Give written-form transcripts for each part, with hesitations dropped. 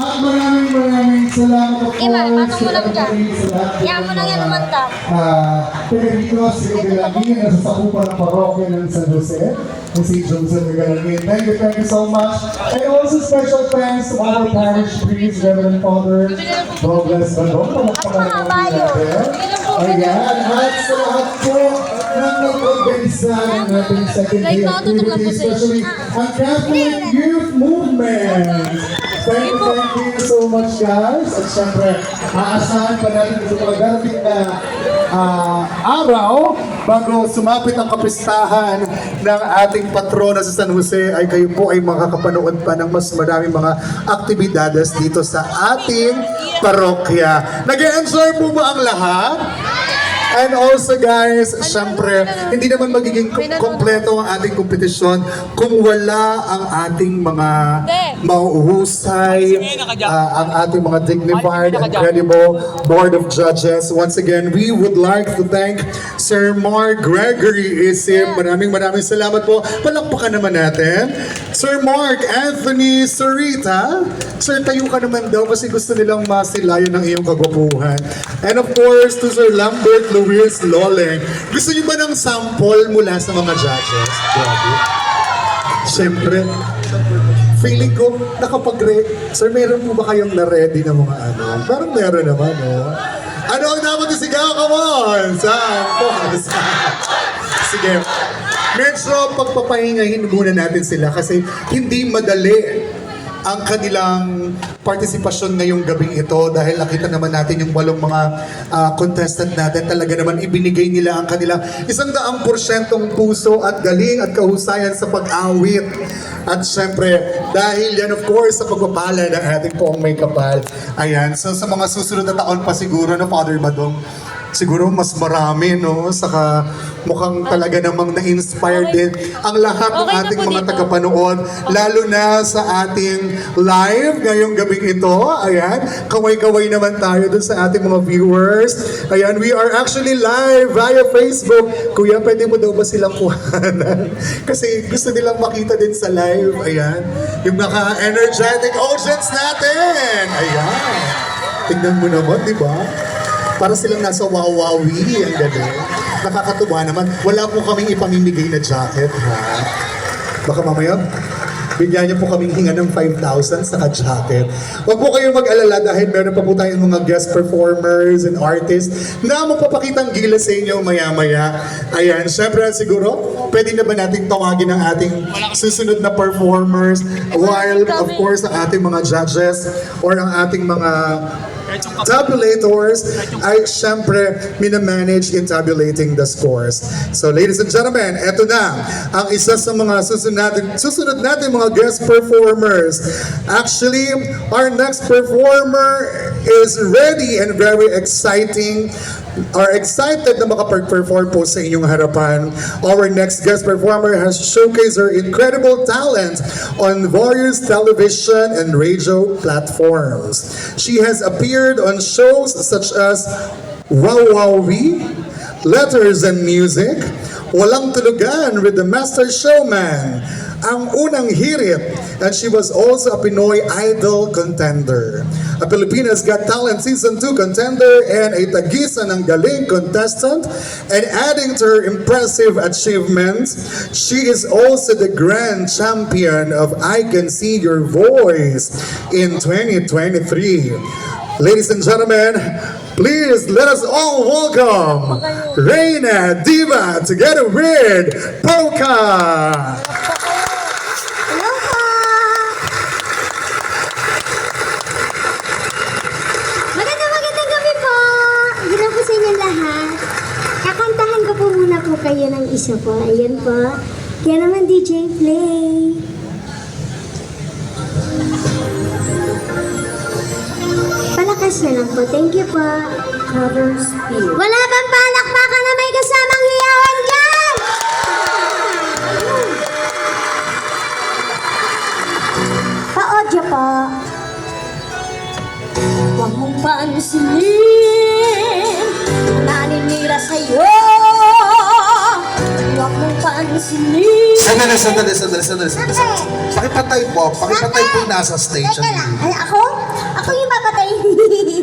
At maraming salamat po patong mo lang dyan. Yan mo lang yan umanta. Taga-dito sa Gagalangin, nasa sakupan ng parokya ng San Jose, ng St. Joseph ng Gagalangin. Thank you so much. And also special thanks to our parish priest, Reverend Father Douglas Bandong. Ayan, at sa lahat po ng nag-organisa ng ating second day activity, especially ang Catholic Youth Movement. Thank you so much guys. At syempre, aasahan pa natin sa mga darating na araw bago sumapit ang kapistahan ng ating patrona sa San Jose ay kayo po ay makakapanood pa ng mas maraming mga aktibidades dito sa ating parokya. Nag-e-enjoy po ba ang lahat? And also guys, syempre, hindi naman magiging kompleto ang ating kompetisyon kung wala ang ating mga mauhusay, ang ating mga dignified and credible Board of Judges. Once again, we would like to thank Sir Mark Gregory Isip. Maraming salamat po. Palakpakan naman natin. Sir Mark Anthony Sarita. Sir, tayo ka naman daw kasi gusto nilang masilayan ng iyong kagwapuhan. And of course, to Sir Lambert Luis Loleng. Gusto niyo ba ng sample mula sa mga judges? Grabe. Siyempre, feeling ko, Sir, meron po ba kayong na-ready na mga ano? Parang meron naman, no? Ano ang dapat isigaw? Come on! Samples! Sige. Medyo pagpapahingahin muna natin sila kasi hindi madali ang kanilang partisipasyon ngayong gabing ito dahil nakita naman natin yung 8 mga contestant natin. Talaga naman ibinigay nila ang kanilang 100% puso at galing at kahusayan sa pag-awit. At syempre, dahil yan of course sa pagpapala ng ating poong may kapal. Ayan, so sa mga susunod na taon pa siguro na Father Badong, siguro mas marami, no? Saka mukhang talaga namang na-inspire din ang lahat ng ating mga tagapanood, lalo na sa ating live ngayong gabing ito. Ayan, kaway-kaway naman tayo dun sa ating mga viewers. Ayan, we are actually live via Facebook. Kuya, pwede mo daw ba silang kuhanan? Kasi gusto nilang makita din sa live. Ayan, yung naka-energetic audience natin. Ayan, tignan mo naman, di ba? Para silang nasa wawawi, ang galing. Nakakatuwa naman. Wala po kaming ipamimigay na jacket, ha? Baka mamaya, bigyan niyo po kaming hinga ng 5,000 sa jacket. Huwag po kayong mag-alala dahil meron pa po tayong mga guest performers and artists na magpapakitang gilas sa inyo maya-maya. Ayan, syempre siguro, pwede na ba nating tawagin ang ating susunod na performers while, of course, ang ating mga judges or ang ating mga tabulators ay syempre minamanage in tabulating the scores. So ladies and gentlemen, eto na ang isa sa mga susunod natin mga guest performers. Actually, our next performer is ready and very excited na makapag-perform po sa inyong harapan. Our next guest performer has showcased her incredible talent on various television and radio platforms. She has appeared on shows such as Wawawi, Letters and Music, Walang Tulugan with the Master Showman, Ang Unang Hirit, and she was also a Pinoy Idol contender, a Pilipinas Got Talent Season 2 contender, and a Tagisan ng Galing contestant. And adding to her impressive achievements, she is also the grand champion of I Can See Your Voice in 2023. Ladies and gentlemen, please let us all welcome Reina Diva together with Polka. Kayo ng isa po. Ayan po. Kaya naman DJ play. Palakas na lang po. Thank you po. Cover speed. Wala bang palakpakan na may kasamang hiyawan dyan? Pa-audio po. Huwag mong pansinin naninira sa'yo. Huwag mong pansinin. Sandali. Pakipatay po yung nasa stage. Teka lang. Ay, ako? Ako yung papatayin.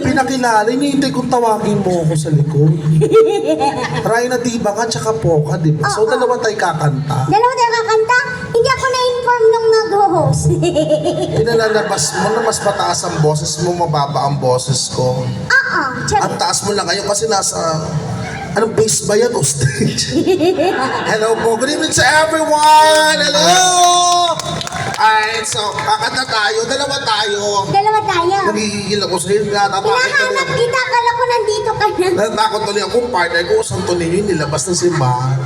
Pinakilala, hinihintay kong tawagin mo ako sa likod. Rhina Diva ka, tsaka Poca, di ba? So, Oo. dalawa tayo kakanta. Dalawa tayo kakanta? Hindi ako na-inform nung nag-host. Pinalalabas mo na mas mataas ang boses mo, mababa ang boses ko. Oo, check. Ang taas mo lang ngayon kasi nasa... Anong base ba yan o stage? Hello po, good evening to everyone! Hello! Alright, so kakanta tayo, dalawa tayo. Dalawa tayo. Nagigigil ako sa'yo, natatakot Hinahanap tuloy ako. kita, akala ko nandito ka na. Natatakot tuloy ako, partner ko, saan to ninyo, nilabas ng simbahan.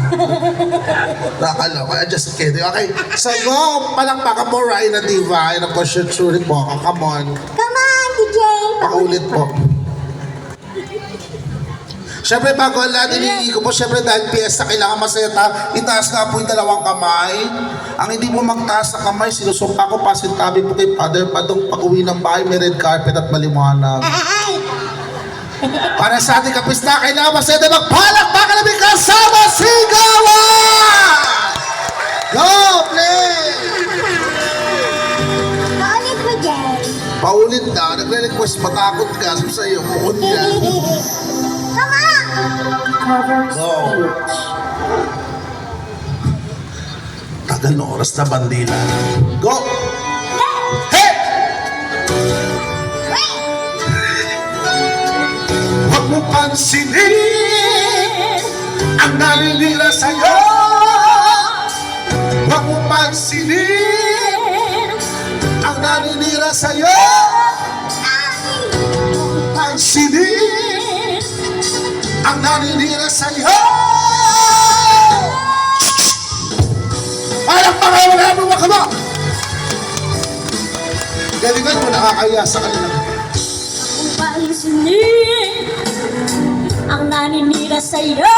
Nakakala ko, just kidding. Okay, so go, palakpakan mo, Rhina Diva, and of course, you're truly po, come on. Come on, DJ. Paulit po. Siyempre, bago ang lahat, iniigi ko po, siyempre dahil piyesta, kailangan masaya ta. Itaas nga po yung dalawang kamay. Ang hindi mo magtaas na kamay, sinusumpa ko pasintabi po kay Father Padong pag-uwi ng bahay, may red carpet at maliwanag. Ay, Para sa ating kapista, kailangan masaya na magpalakpakan namin kasama sigawan! Go, play! paulit mo, Jay. Paulit na, nagre-request, matakot ka, sa'yo, bukod yan. Come on. Go! Tagal na oras na bandila. Go! Hey! Huwag mo pansinin ang naninira sa'yo. Huwag mo pansinin ang naninira sa'yo. Pansinin ang naninira sa'yo. Parang pangalan mo makama. Galingan mo, nakakaya sa kanila. Kung pansinin ang naninira sa'yo,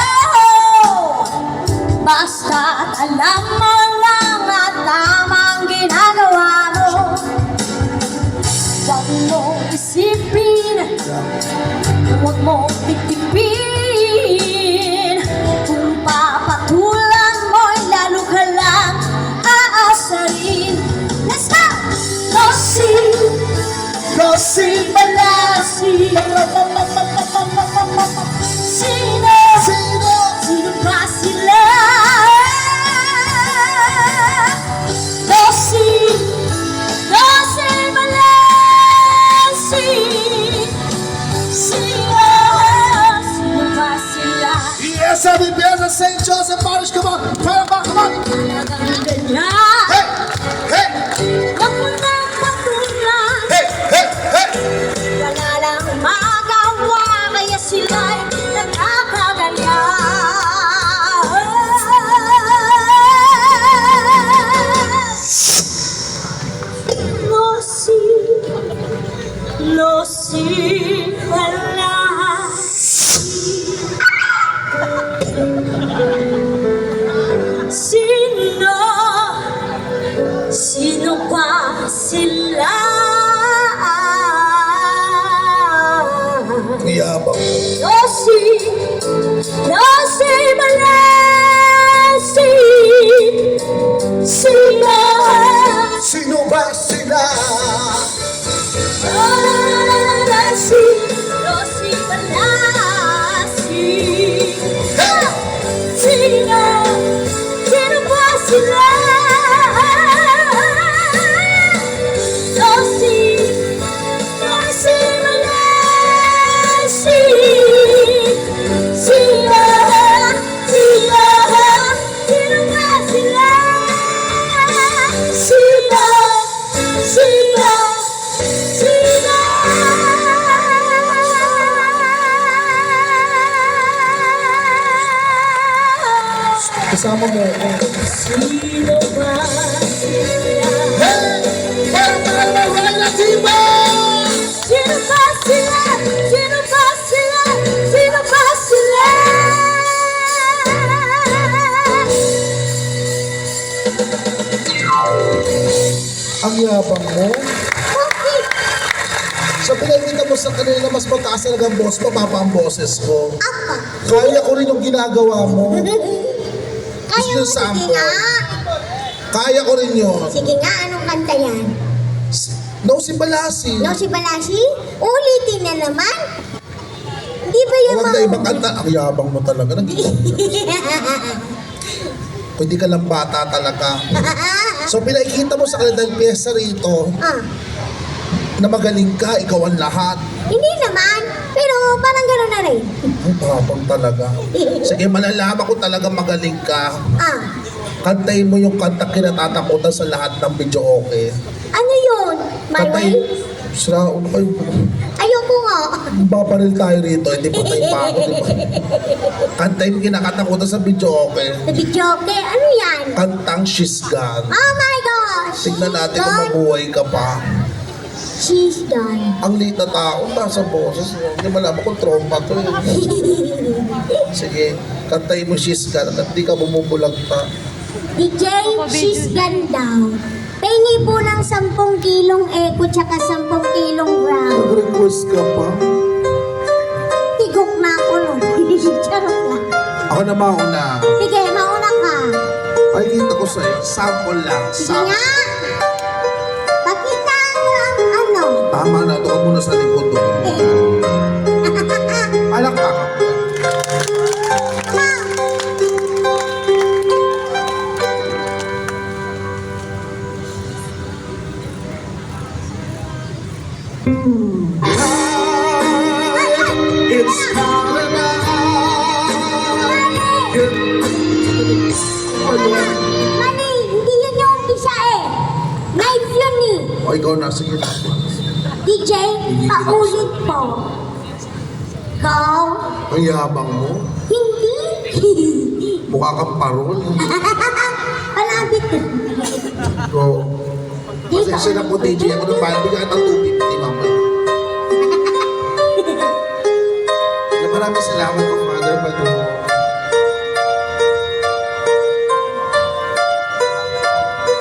basta't alam mo lang at tamang ginagawa mo. Huwag mo isipin, huwag mo titipin. Kung papatulan mo'y lalo ka lang aasarin. Let's go! Losi, malasi. Sino? Sino ba sila? Losi, malasi. Sino ba sila? Yes, sabi Beza St. Joseph Parish, come on! Fire back, come on! Talagang ganyan. Hey! Hey! Huwag mo nang patulan. Hey! Hey! Hey! Wala lang magawa, kaya sila'y nagkakaganyan. Losi, wala. Sino ba sila? Yabang. Losi, malasi. Sila. Sino ba sila? Malasi, malasi. Sino ba sila? Kasama mo ako. Sino ba sila? Hey! Parang naman Rhina Diva! Sino ba sila? Sino ba sila? Sino ba sila? Ang yabang mo. Sa pinakita mo sa kanila, mas mataas talaga ang boss mo, papa ang boses ko. Kaya ko rin yung ginagawa mo. Kaya mo, sige nga. Kaya ko rin yun. Sige nga, anong kanta yan? No, si Balasi. No, si Balashi? Ulitin na naman. Di ba yung Huwag na ibang kanta. Ang yabang mo talaga. Kung di ka lang bata talaga. So pinakikita mo sa kanila dahil pyesa rito Ah, na magaling ka, ikaw ang lahat. hindi naman. Pero parang gano'n na rin. Ang tapang talaga. Sige, malalaman ko talaga magaling ka. Ah, Kantayin mo yung kanta kinatatakutan sa lahat ng video okay. ano yun? My way? Sira, ano kayo? Ayoko nga. Babaril tayo rito, hindi pa tayo bago, di ba? Kantayin mo kinakatakutan sa video okay. Nabidyoke? Ano yan? Kantang She's Gone. Oh my gosh! Tignan natin kung Gone. mabuhay ka pa. She's done. Ang liit na tao, nasa boses. Hindi malaman kung trompa to eh. Sige, kantayin mo She's Gone at hindi ka bumubulag pa. DJ, she's gone down. Pengi po ng 10 kilong echo tsaka 10 kilong ground. Nag-request ka pa? Tigok na ako nun. Charot lang. Ako na mauna. Sige, mauna ka. Ay, kita ko sa'yo. Sample lang. Sige Sample. nga. Pakita ang ano. Tama na, doon muna sa likod doon. Palakpakan. It's coming Mali, hindi yun yung umpisa eh. Knife yun eh. O, ikaw na. Sige na. DJ, paulit po. Go. Ang yabang mo. Hindi. Mukha kang parol. Malapit. Go. Pasensya na po, DJ. Ako na bayan. Bigyan ng 250, mamaya. Maraming salamat po, Father Bado.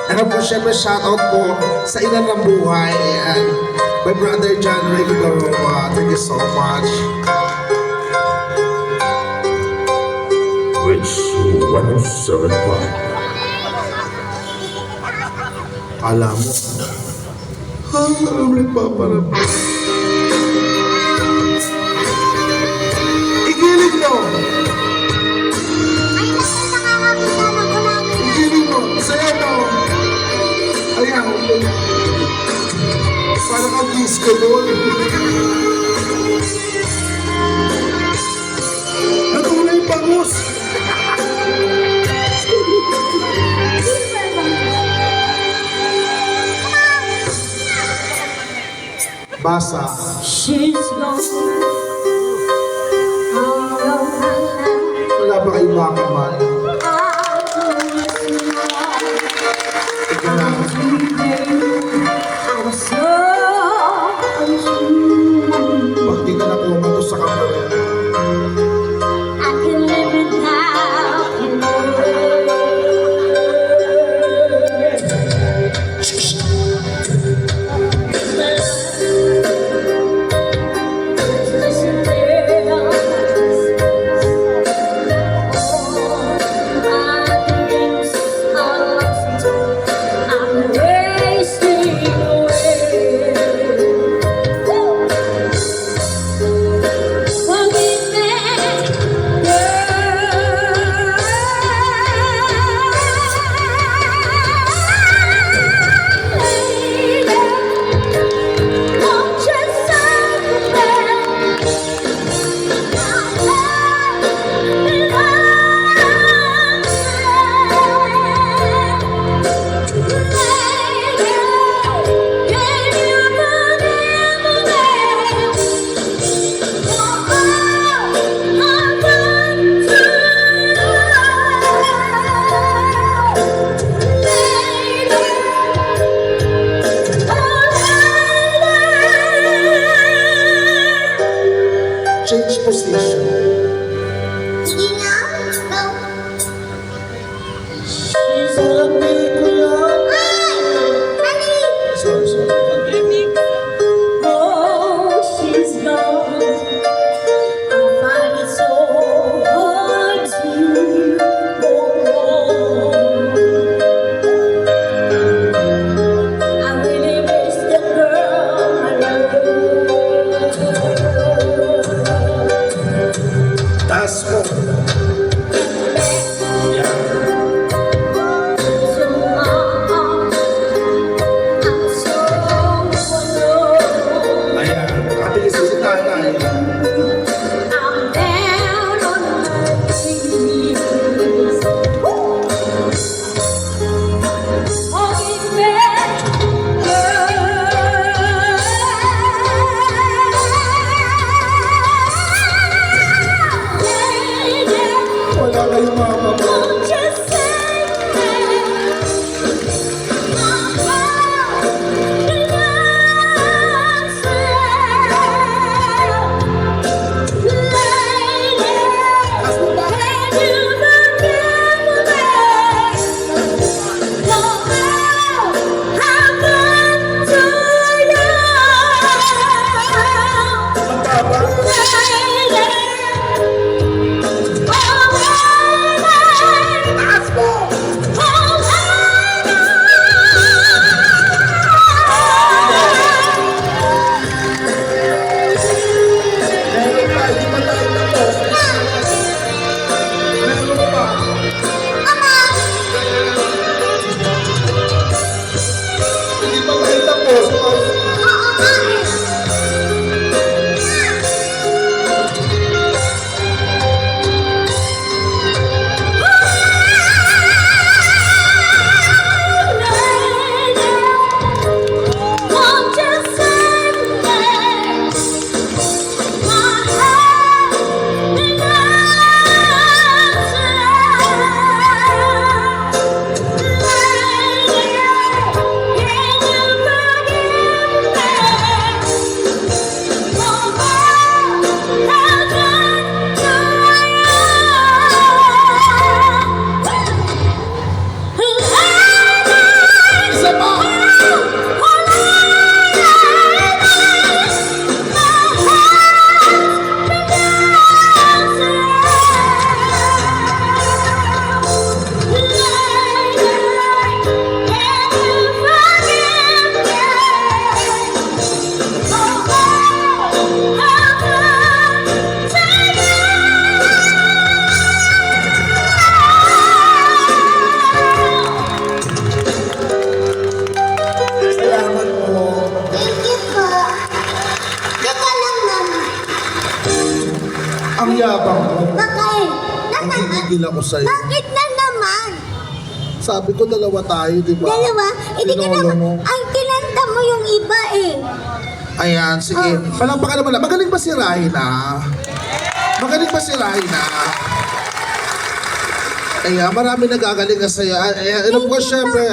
Ano po, syempre, shoutout po sa Ilan ng Buhay and my brother John Ray Figueroa. Thank you so much. Which 107.5. Kala mo. Ang nagpaparap. Igilig mo! Ay, naku, nakakakita na ko namin. Igilig mo! Sayo mo! Ayan. Parang ang disco doon. Natunay bangus! Basa. She's gone. Wala ba kayo makamal? Ika na. I was so Pag di ka nakuha sa kamera. I can live without you. Listen, dear, my dreams are lost. I'm wasting away. Forgive me, girl. Won't you Change position. Sige nga. Go. Sabi ko yan. Ay! Mali! Sorry, sorry. Oh, she's gone. I find it so hard to go on. I really miss the girl Ang yabang mo. Bakit? Nanginigil ako sa'yo. Bakit na naman? Sabi ko dalawa tayo, di ba? Dalawa? Hindi ka Sinolo mo. naman. Ang kinanta mo yung iba eh. Ayan, sige. Palakpakan naman na. Magaling ba si Raina? Magaling ba si Raina? Ayan, marami nagagaling na sa'yo. Ayan, alam ko syempre.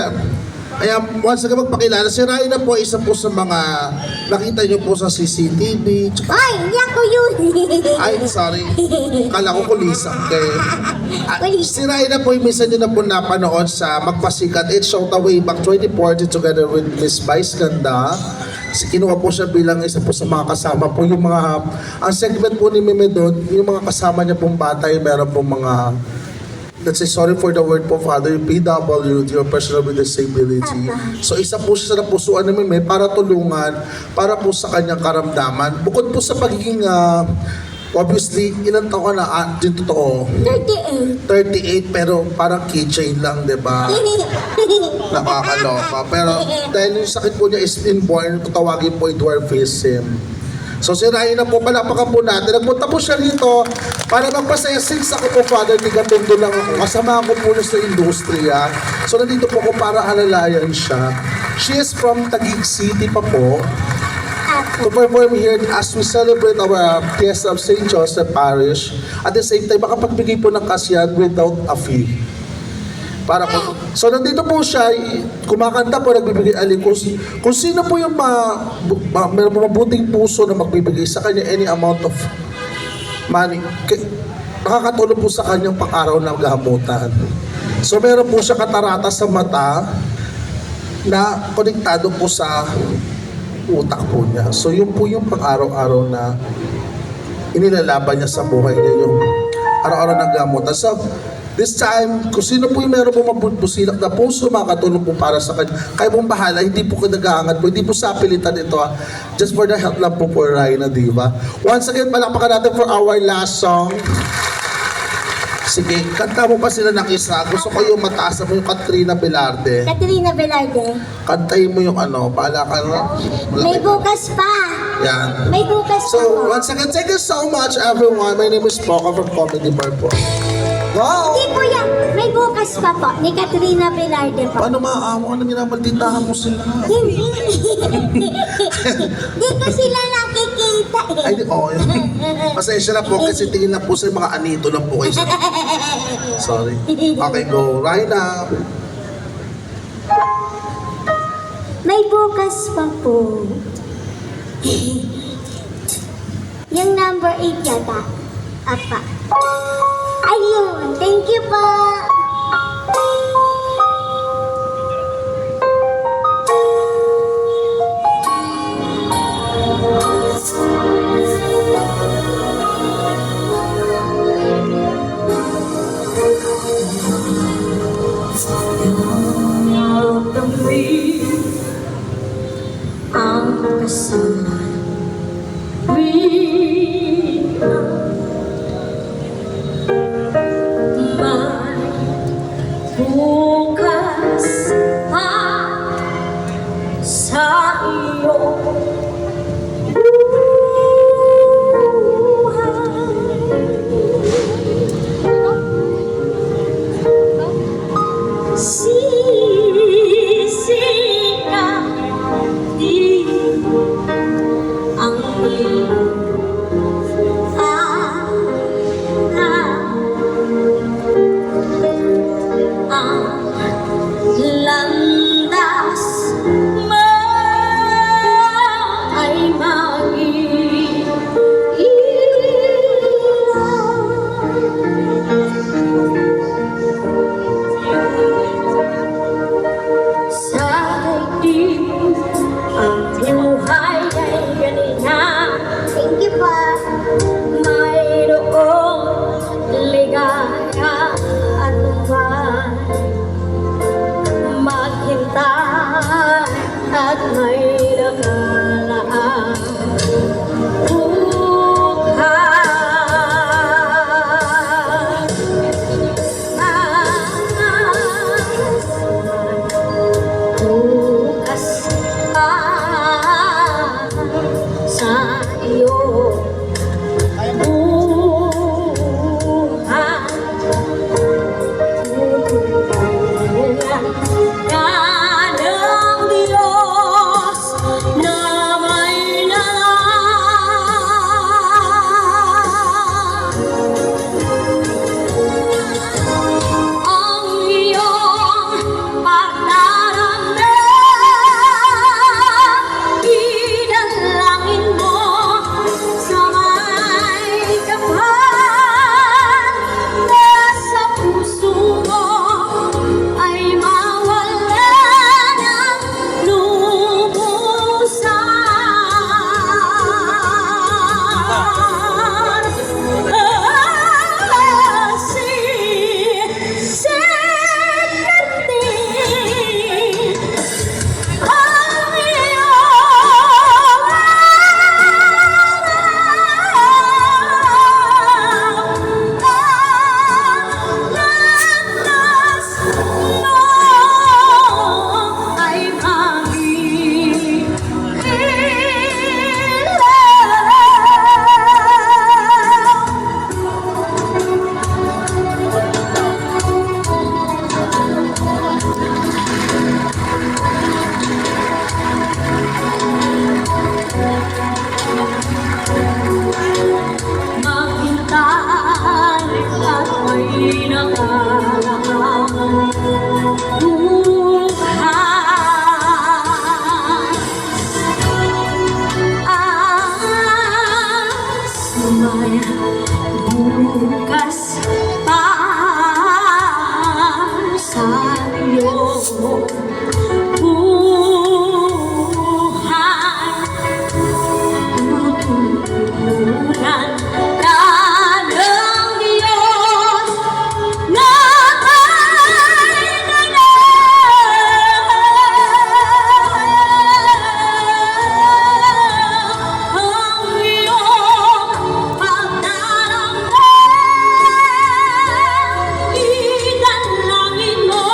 Ayan, once again magpakilala. Si Raina po, isa po sa mga nakita niyo po sa CCTV. Ay, hindi ako yun. Ay, sorry. Kala ko kulisan kay... Kulisan. Si Raina po, minsan nyo na po napanood sa Magpasikat. It showed away back 2014 together with Miss Vice Ganda. Kinuha po siya bilang isa po sa mga kasama po. Yung mga... Ang segment po ni Meme doon, yung mga kasama niya pong bata, yung meron pong mga... Let's say, sorry for the word po, Father, yung PWD, your personal with disability. So, isa po siya sa napusuan ni Meme para tulungan, para po sa kanyang karamdaman. Bukod po sa pagiging, obviously, ilang taon ka na, din totoo, 38. 38, pero parang keychain lang, di ba? Nakakaloka. Pero dahil yung sakit po niya is inborn, tawagin po dwarfism. So si Raina po, palapakan po natin. Nagpunta po siya rito para magpasaya. Since ako po, Father, tigatundo lang ako. Kasama ko po na sa industriya. So nandito po ako para alalayan siya. She is from Taguig City pa po. To perform here as we celebrate our Fiesta of St. Joseph Parish. At the same time, makapagbigay po ng kasiyan without a fee. Para po. So nandito po siya, kumakanta po, nagbibigay alin. Kung sino po yung meron po mabuting puso na magbibigay sa kanya any amount of money, nakakatulong po sa kanyang pang-araw na gamutan. So meron po siya katarata sa mata na konektado po sa utak po niya. So yun po yung pang-araw-araw na inilalaban niya sa buhay niya, yung araw-araw na gamutan. So this time, kung sino po yung meron po mabusilak na puso, makatulong po para sa kanya. Kaya pong bahala, hindi po nag-aangat po, hindi po sa pilitan ito. Just for the help lang po for Raina, di ba? Once again, palakpakan natin for our last song. Sige, kanta mo pa sila ng isa. Gusto ko yung mataas mo yung Katrina Velarde. Katrina Velarde. Kantayin mo yung bahala ka na. May bukas pa. Yan. May bukas pa So, po. once again, thank you so much, everyone. My name is Poca from Comedy Bar po. Wow! Hindi po yan. May bukas pa po. Ni Katrina Velarde po. Paano maaamo? Ano minamalditahan mo sila? Hindi. Hindi ko sila nakikita eh. Ay, yun. Pasensya na po kasi tingin na po sa mga anito lang po kayo. Sorry. Okay, go. Raina. May bukas pa po. Yung number 8 yata. Apa. Ayun. Thank you po. Ang kasama may bukas pa sa iyo buhay. Sisikat di ang landas mo ay mag-iilaw sa daigdig ang buhay ay ganina. Thank you po. Mayroong ligaya at buwan. Maghintay at may nakalaan. Bukas sa iyo. ay bukas pa sa'yo. Buhay tutulan ka ng Diyos na may ang iyong pagdaramdam. Idalangin mo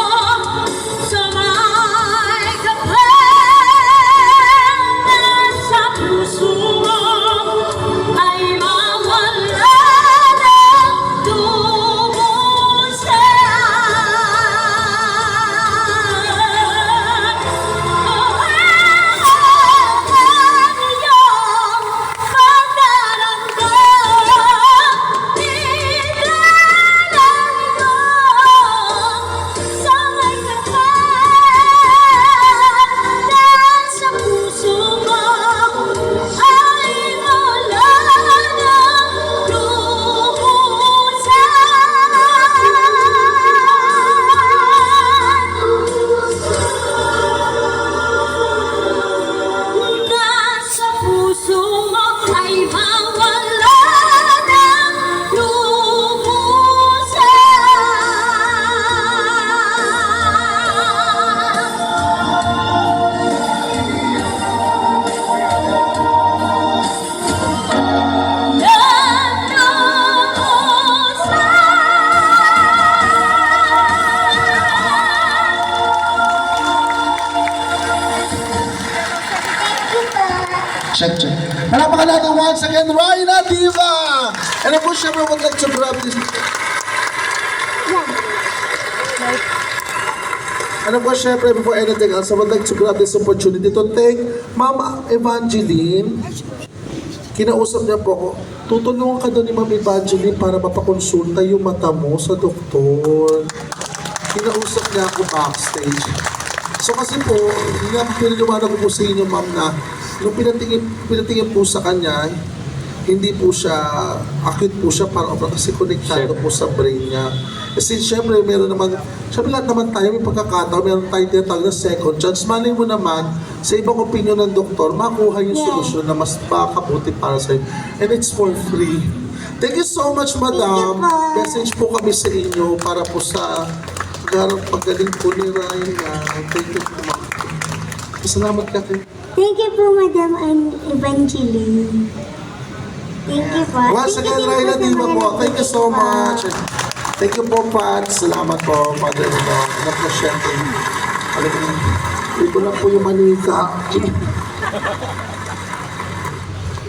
sa may kapal na sa puso mo ay mawala ng nasa puso mo ay mawala ng Check. Palapakan natin once again, Rhina Diva! And of course, syempre, would like to grab this. And of course, syempre, before anything else, I would like to grab this opportunity to thank Ma'am Evangeline. Kinausap niya po ako, tutulungan ka doon ni Ma'am Evangeline para mapakonsulta yung mata mo sa doktor. Kinausap niya ako backstage. So kasi po, piniliwanag ko po sa inyo, ma'am, na nung pinatingin po sa kanya, hindi po siya, acute po siya para kasi konektado po sa brain niya. Kasi syempre, meron naman, syempre lahat naman tayo, may pagkakataon, meron tayong tinatawag na second chance. Malay mo naman, sa ibang opinion ng doktor, makuha yung solusyon na mas makabuti para sa'yo. And it's for free. Thank you so much, madam. Message po kami sa inyo para po sa paggaling po ni Rhina. Thank you po, ma'am. Salamat ka kayo. Thank you po, Madam Evangeline. Thank you po. Once again, Rhina Diva po. Thank you so much. Thank you po, Pat. Salamat po, Father. Ano po, syempre. Ito lang po yung manika.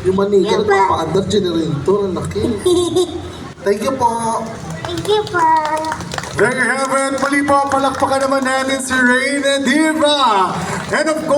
Yung manika, nagpapa-under generator. Ang laki. Thank you po. Thank you po. There you have it. Muli po, palakpakan naman natin si Rhina Diva. And of course,